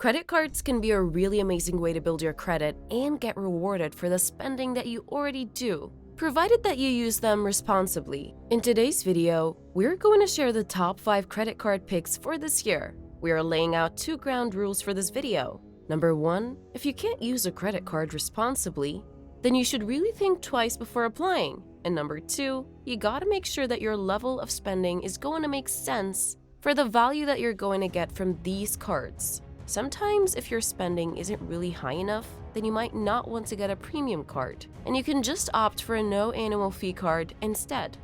Credit cards can be a really amazing way to build your credit and get rewarded for the spending that you already do, provided that you use them responsibly. In today's video, we're going to share the top 5 credit card picks for this year. We are laying out 2 ground rules for this video. Number 1, if you can't use a credit card responsibly, then you should really think twice before applying. And number 2, you gotta make sure that your level of spending is going to make sense for the value that you're going to get from these cards. Sometimes if your spending isn't really high enough, then you might not want to get a premium card, and you can just opt for a no annual fee card instead.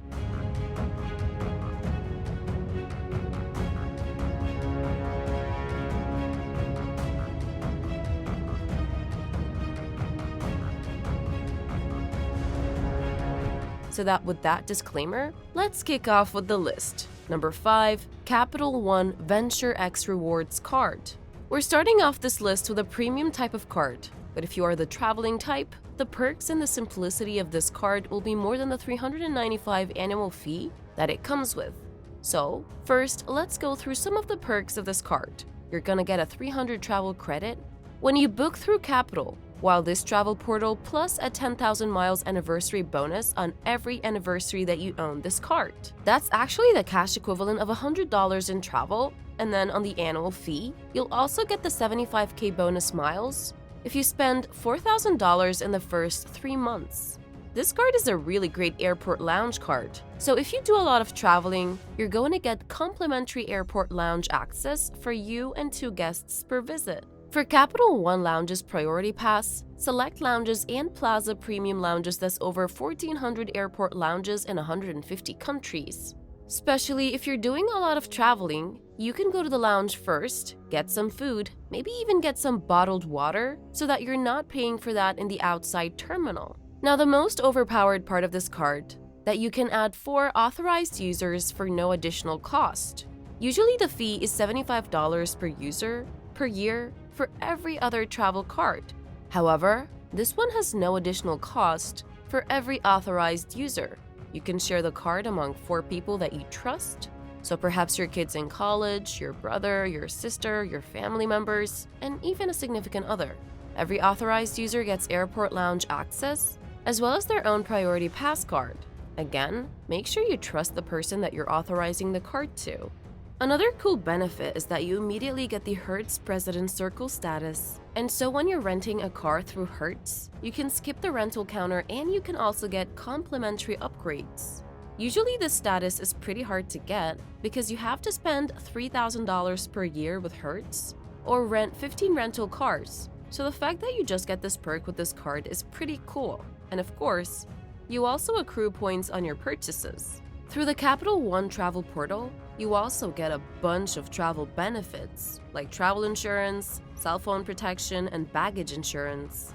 So with that disclaimer, let's kick off with the list. Number 5, Capital One Venture X Rewards Card. We're starting off this list with a premium type of card, but if you are the traveling type, the perks and the simplicity of this card will be more than the $395 annual fee that it comes with. So, first, let's go through some of the perks of this card. You're gonna get a 300 travel credit when you book through Capital, while this travel portal plus a 10,000 miles anniversary bonus on every anniversary that you own this card. That's actually the cash equivalent of $100 in travel, and then on the annual fee, you'll also get the 75K bonus miles if you spend $4,000 in the first 3 months. This card is a really great airport lounge card, so if you do a lot of traveling, you're going to get complimentary airport lounge access for you and 2 guests per visit. For Capital One Lounge's Priority Pass, select lounges and Plaza Premium Lounges, that's over 1,400 airport lounges in 150 countries. Especially if you're doing a lot of traveling, you can go to the lounge first, get some food, maybe even get some bottled water, so that you're not paying for that in the outside terminal. Now, the most overpowered part of this card, that you can add 4 authorized users for no additional cost. Usually the fee is $75 per user per year for every other travel card. However, this one has no additional cost for every authorized user. You can share the card among 4 people that you trust, so perhaps your kids in college, your brother, your sister, your family members, and even a significant other. Every authorized user gets airport lounge access, as well as their own Priority Pass card. Again, make sure you trust the person that you're authorizing the card to. Another cool benefit is that you immediately get the Hertz President Circle status, and so when you're renting a car through Hertz, you can skip the rental counter and you can also get complimentary upgrades. Usually this status is pretty hard to get because you have to spend $3,000 per year with Hertz or rent 15 rental cars, so the fact that you just get this perk with this card is pretty cool. And of course, you also accrue points on your purchases. Through the Capital One travel portal, you also get a bunch of travel benefits, like travel insurance, cell phone protection, and baggage insurance.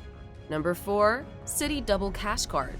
Number 4, Citi Double Cash Card.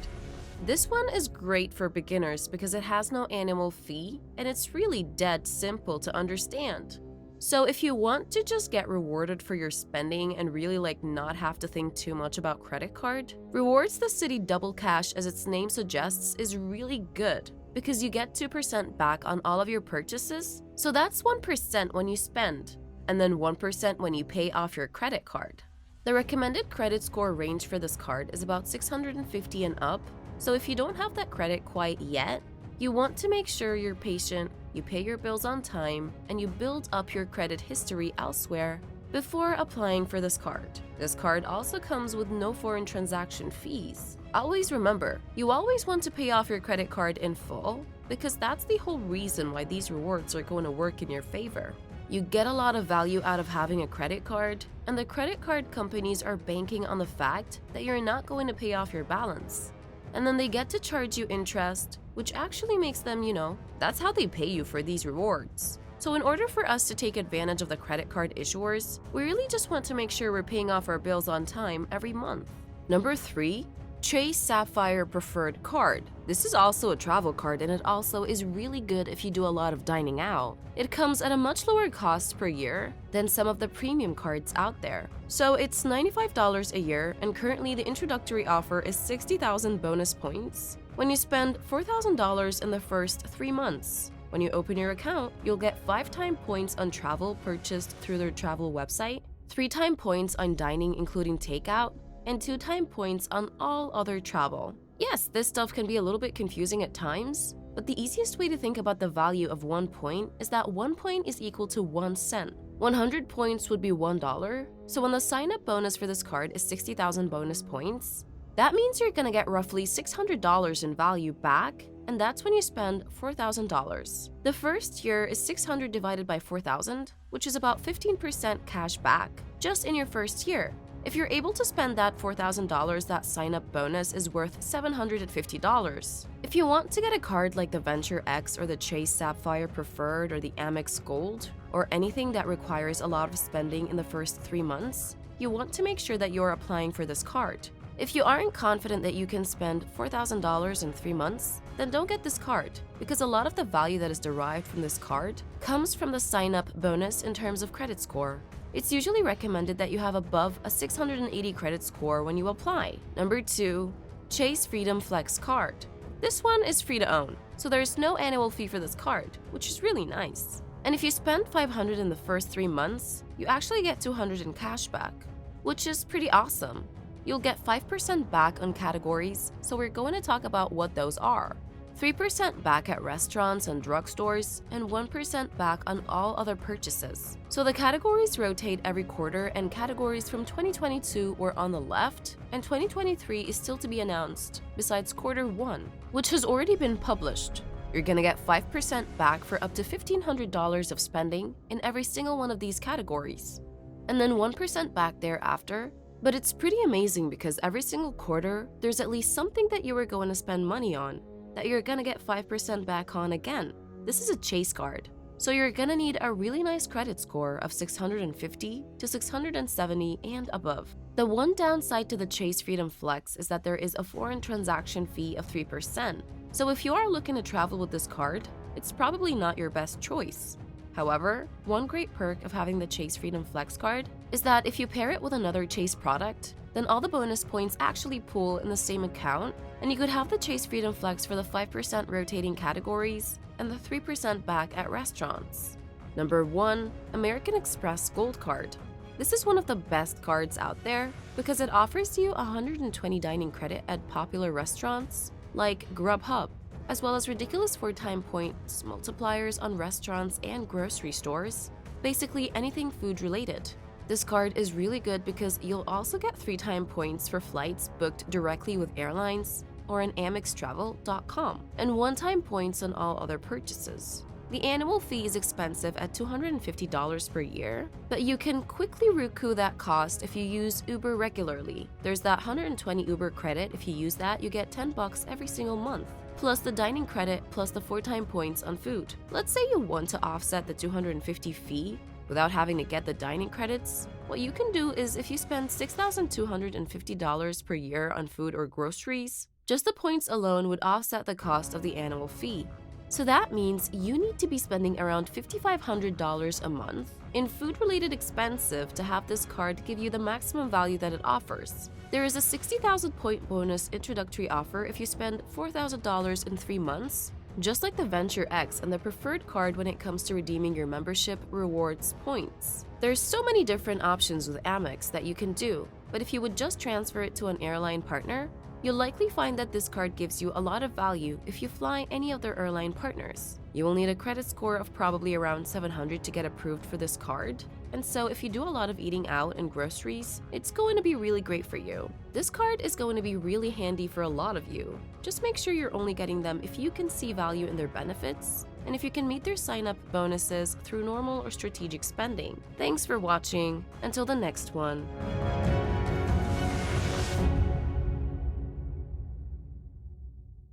This one is great for beginners because it has no annual fee, and it's really dead simple to understand. So if you want to just get rewarded for your spending and really not have to think too much about credit card, rewards the Citi Double Cash, as its name suggests, is really good because you get 2% back on all of your purchases, so that's 1% when you spend, and then 1% when you pay off your credit card. The recommended credit score range for this card is about 650 and up, so if you don't have that credit quite yet, you want to make sure you're patient, you pay your bills on time, and you build up your credit history elsewhere before applying for this card. This card also comes with no foreign transaction fees. Always remember, you always want to pay off your credit card in full because that's the whole reason why these rewards are going to work in your favor. You get a lot of value out of having a credit card, and the credit card companies are banking on the fact that you're not going to pay off your balance. And then they get to charge you interest, which actually makes them, that's how they pay you for these rewards. So in order for us to take advantage of the credit card issuers, we really just want to make sure we're paying off our bills on time every month. Number 3, Chase Sapphire Preferred Card. This is also a travel card, and it also is really good if you do a lot of dining out. It comes at a much lower cost per year than some of the premium cards out there. So it's $95 a year, and currently the introductory offer is 60,000 bonus points when you spend $4,000 in the first 3 months. When you open your account, you'll get 5 times points on travel purchased through their travel website, 3-time points on dining including takeout, and 2-time points on all other travel. Yes, this stuff can be a little bit confusing at times, but the easiest way to think about the value of 1 point is that 1 point is equal to 1 cent. 100 points would be $1, so when the sign-up bonus for this card is 60,000 bonus points, that means you're gonna get roughly $600 in value back, and that's when you spend $4,000. The first year is 600 divided by 4,000, which is about 15% cash back, just in your first year. If you're able to spend that $4,000, that sign-up bonus is worth $750. If you want to get a card like the Venture X or the Chase Sapphire Preferred or the Amex Gold, or anything that requires a lot of spending in the first 3 months, you want to make sure that you're applying for this card. If you aren't confident that you can spend $4,000 in 3 months, then don't get this card, because a lot of the value that is derived from this card comes from the sign-up bonus in terms of credit score. It's usually recommended that you have above a 680 credit score when you apply. Number 2, Chase Freedom Flex Card. This one is free to own, so there's no annual fee for this card, which is really nice. And if you spend $500 in the first 3 months, you actually get $200 in cash back, which is pretty awesome. You'll get 5% back on categories, so we're going to talk about what those are. 3% back at restaurants and drugstores, and 1% back on all other purchases. So the categories rotate every quarter, and categories from 2022 were on the left, and 2023 is still to be announced, besides quarter 1, which has already been published. You're gonna get 5% back for up to $1,500 of spending in every single one of these categories, and then 1% back thereafter. But it's pretty amazing because every single quarter, there's at least something that you were going to spend money on that you're gonna get 5% back on again. This is a Chase card, so you're gonna need a really nice credit score of 650 to 670 and above. The one downside to the Chase Freedom Flex is that there is a foreign transaction fee of 3%. So if you are looking to travel with this card, it's probably not your best choice. However, one great perk of having the Chase Freedom Flex card is that if you pair it with another Chase product, then all the bonus points actually pool in the same account, and you could have the Chase Freedom Flex for the 5% rotating categories and the 3% back at restaurants. Number 1, American Express Gold Card. This is one of the best cards out there because it offers you 120 dining credit at popular restaurants like Grubhub, as well as ridiculous 4-time points multipliers on restaurants and grocery stores, basically anything food related. This card is really good because you'll also get 3-time points for flights booked directly with airlines or on amextravel.com, and 1-time points on all other purchases. The annual fee is expensive at $250 per year, but you can quickly recoup that cost if you use Uber regularly. There's that 120 Uber credit. If you use that, you get $10 every single month, plus the dining credit plus the 4-time points on food. Let's say you want to offset the $250 fee without having to get the dining credits. What you can do is if you spend $6,250 per year on food or groceries, just the points alone would offset the cost of the annual fee. So that means you need to be spending around $5,500 a month in food-related expensive to have this card give you the maximum value that it offers. There is a 60,000 point bonus introductory offer if you spend $4,000 in 3 months, just like the Venture X and the preferred card when it comes to redeeming your membership rewards points. There's so many different options with Amex that you can do, but if you would just transfer it to an airline partner, you'll likely find that this card gives you a lot of value if you fly any of their airline partners. You will need a credit score of probably around 700 to get approved for this card, and so if you do a lot of eating out and groceries, it's going to be really great for you. This card is going to be really handy for a lot of you. Just make sure you're only getting them if you can see value in their benefits, and if you can meet their sign-up bonuses through normal or strategic spending. Thanks for watching. Until the next one.